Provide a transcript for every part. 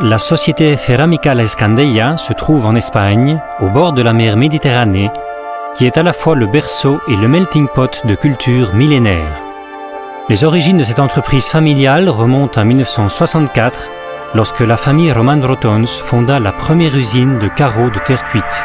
la société Cerámica La Escandella se trouve en Espagne, au bord de la mer Méditerranée, qui est à la fois le berceau et le melting pot de cultures millénaires. Les origines de cette entreprise familiale remontent à 1964, lorsque la famille Roman Rotons fonda la première usine de carreaux de terre cuite.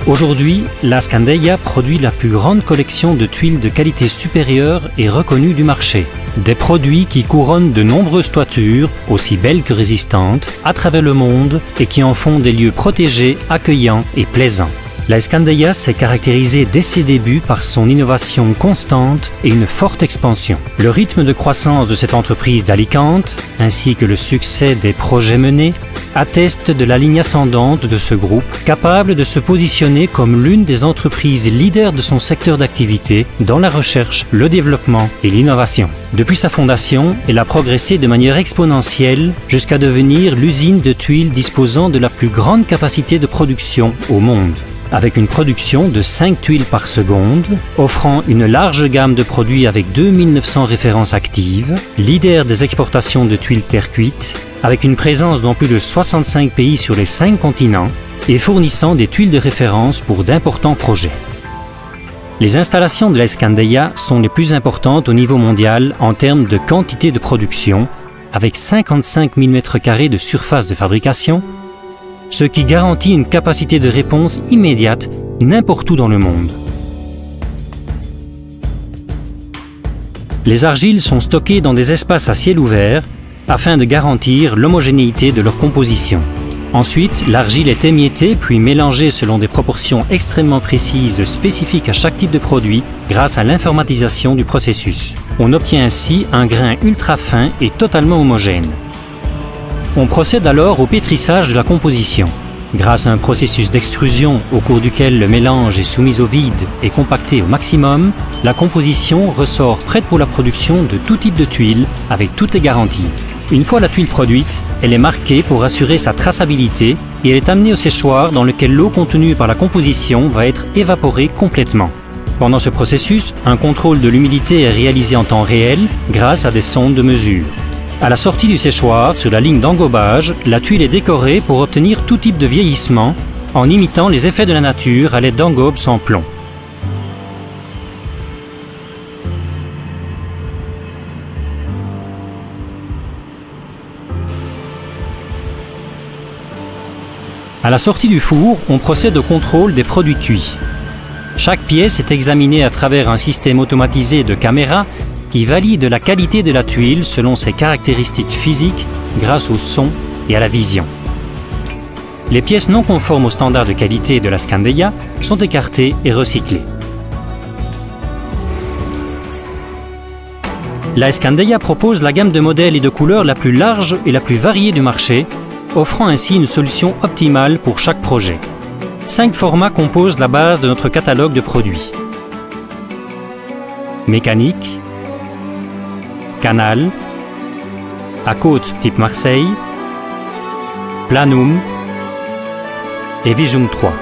Aujourd'hui, La Escandella produit la plus grande collection de tuiles de qualité supérieure et reconnue du marché. Des produits qui couronnent de nombreuses toitures, aussi belles que résistantes, à travers le monde et qui en font des lieux protégés, accueillants et plaisants. La Escandella s'est caractérisée dès ses débuts par son innovation constante et une forte expansion. Le rythme de croissance de cette entreprise d'Alicante, ainsi que le succès des projets menés, attestent de la ligne ascendante de ce groupe, capable de se positionner comme l'une des entreprises leaders de son secteur d'activité dans la recherche, le développement et l'innovation. Depuis sa fondation, elle a progressé de manière exponentielle jusqu'à devenir l'usine de tuiles disposant de la plus grande capacité de production au monde, avec une production de 5 tuiles par seconde, offrant une large gamme de produits avec 2900 références actives, leader des exportations de tuiles terre cuite, avec une présence dans plus de 65 pays sur les 5 continents et fournissant des tuiles de référence pour d'importants projets. Les installations de La Escandella sont les plus importantes au niveau mondial en termes de quantité de production, avec 55 000 m² de surface de fabrication, ce qui garantit une capacité de réponse immédiate n'importe où dans le monde. Les argiles sont stockées dans des espaces à ciel ouvert afin de garantir l'homogénéité de leur composition. Ensuite, l'argile est émiettée puis mélangée selon des proportions extrêmement précises spécifiques à chaque type de produit grâce à l'informatisation du processus. On obtient ainsi un grain ultra fin et totalement homogène. On procède alors au pétrissage de la composition. Grâce à un processus d'extrusion au cours duquel le mélange est soumis au vide et compacté au maximum, la composition ressort prête pour la production de tout type de tuiles avec toutes les garanties. Une fois la tuile produite, elle est marquée pour assurer sa traçabilité et elle est amenée au séchoir dans lequel l'eau contenue par la composition va être évaporée complètement. Pendant ce processus, un contrôle de l'humidité est réalisé en temps réel grâce à des sondes de mesure. À la sortie du séchoir, sur la ligne d'engobage, la tuile est décorée pour obtenir tout type de vieillissement en imitant les effets de la nature à l'aide d'engobes sans plomb. À la sortie du four, on procède au contrôle des produits cuits. Chaque pièce est examinée à travers un système automatisé de caméras qui valide la qualité de la tuile selon ses caractéristiques physiques grâce au son et à la vision. Les pièces non conformes aux standards de qualité de La Escandella sont écartées et recyclées. La Escandella propose la gamme de modèles et de couleurs la plus large et la plus variée du marché, offrant ainsi une solution optimale pour chaque projet. 5 formats composent la base de notre catalogue de produits. Mécanique, canal, à côte type Marseille, planum et Visum 3.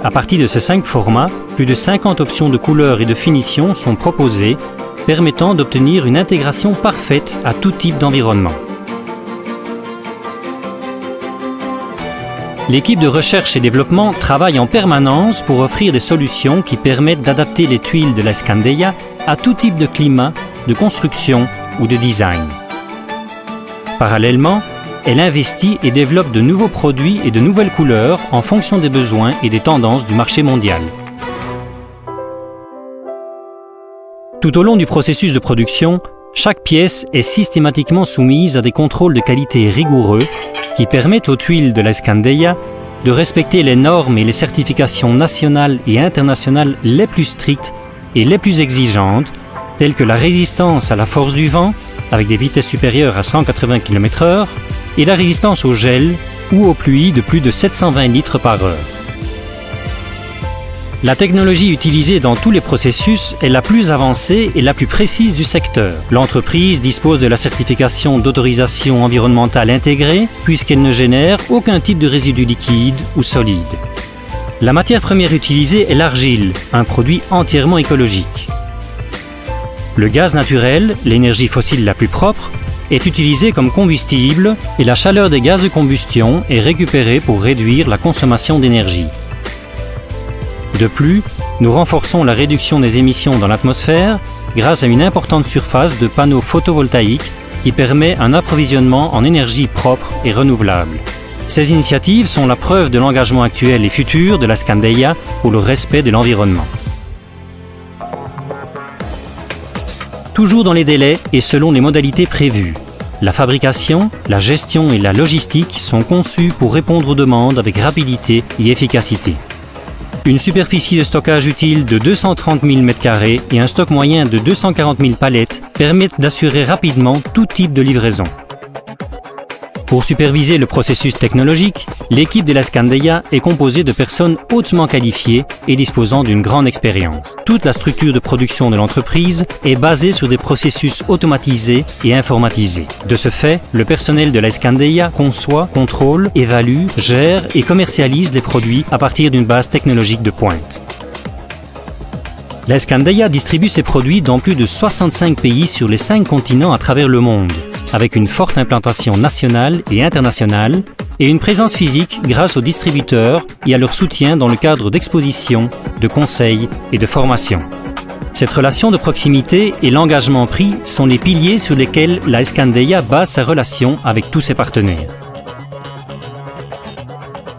À partir de ces 5 formats, plus de 50 options de couleurs et de finition sont proposées, permettant d'obtenir une intégration parfaite à tout type d'environnement. L'équipe de recherche et développement travaille en permanence pour offrir des solutions qui permettent d'adapter les tuiles de La Escandella à tout type de climat, de construction ou de design. Parallèlement, elle investit et développe de nouveaux produits et de nouvelles couleurs en fonction des besoins et des tendances du marché mondial. Tout au long du processus de production, chaque pièce est systématiquement soumise à des contrôles de qualité rigoureux qui permettent aux tuiles de La Escandella de respecter les normes et les certifications nationales et internationales les plus strictes et les plus exigeantes, telles que la résistance à la force du vent, avec des vitesses supérieures à 180 km/h, et la résistance au gel ou aux pluies de plus de 720 litres par heure. La technologie utilisée dans tous les processus est la plus avancée et la plus précise du secteur. L'entreprise dispose de la certification d'autorisation environnementale intégrée puisqu'elle ne génère aucun type de résidu liquide ou solide. La matière première utilisée est l'argile, un produit entièrement écologique. Le gaz naturel, l'énergie fossile la plus propre, est utilisé comme combustible et la chaleur des gaz de combustion est récupérée pour réduire la consommation d'énergie. De plus, nous renforçons la réduction des émissions dans l'atmosphère grâce à une importante surface de panneaux photovoltaïques qui permet un approvisionnement en énergie propre et renouvelable. Ces initiatives sont la preuve de l'engagement actuel et futur de la Scandeia pour le respect de l'environnement. Toujours dans les délais et selon les modalités prévues. La fabrication, la gestion et la logistique sont conçues pour répondre aux demandes avec rapidité et efficacité. Une superficie de stockage utile de 230 000 m² et un stock moyen de 240 000 palettes permettent d'assurer rapidement tout type de livraison. Pour superviser le processus technologique, l'équipe de la Scandeia est composée de personnes hautement qualifiées et disposant d'une grande expérience. Toute la structure de production de l'entreprise est basée sur des processus automatisés et informatisés. De ce fait, le personnel de la Scandeia conçoit, contrôle, évalue, gère et commercialise les produits à partir d'une base technologique de pointe. La Scandeia distribue ses produits dans plus de 65 pays sur les 5 continents à travers le monde, avec une forte implantation nationale et internationale et une présence physique grâce aux distributeurs et à leur soutien dans le cadre d'expositions, de conseils et de formations. Cette relation de proximité et l'engagement pris sont les piliers sur lesquels la Scandeia base sa relation avec tous ses partenaires.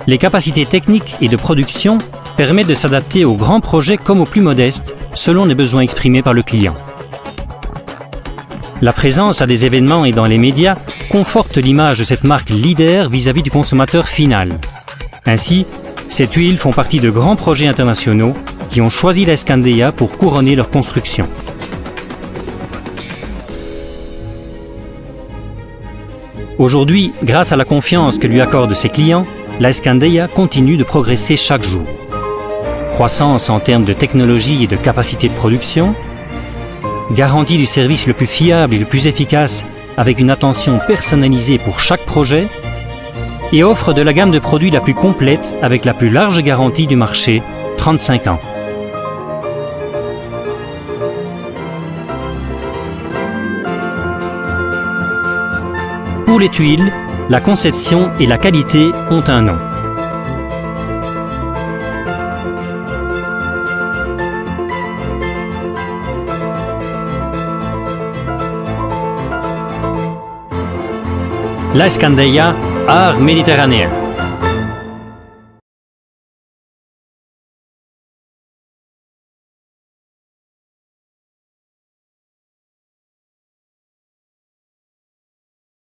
Les capacités techniques et de production permettent de s'adapter aux grands projets comme aux plus modestes, selon les besoins exprimés par le client. La présence à des événements et dans les médias conforte l'image de cette marque leader vis-à-vis du consommateur final. Ainsi, ces tuiles font partie de grands projets internationaux qui ont choisi la Scandeia pour couronner leur construction. Aujourd'hui, grâce à la confiance que lui accordent ses clients, la Scandeia continue de progresser chaque jour. Croissance en termes de technologie et de capacité de production, garantie du service le plus fiable et le plus efficace avec une attention personnalisée pour chaque projet et offre de la gamme de produits la plus complète avec la plus large garantie du marché, 35 ans. Pour les tuiles, la conception et la qualité ont un nom. La Scandeia, art méditerranéen.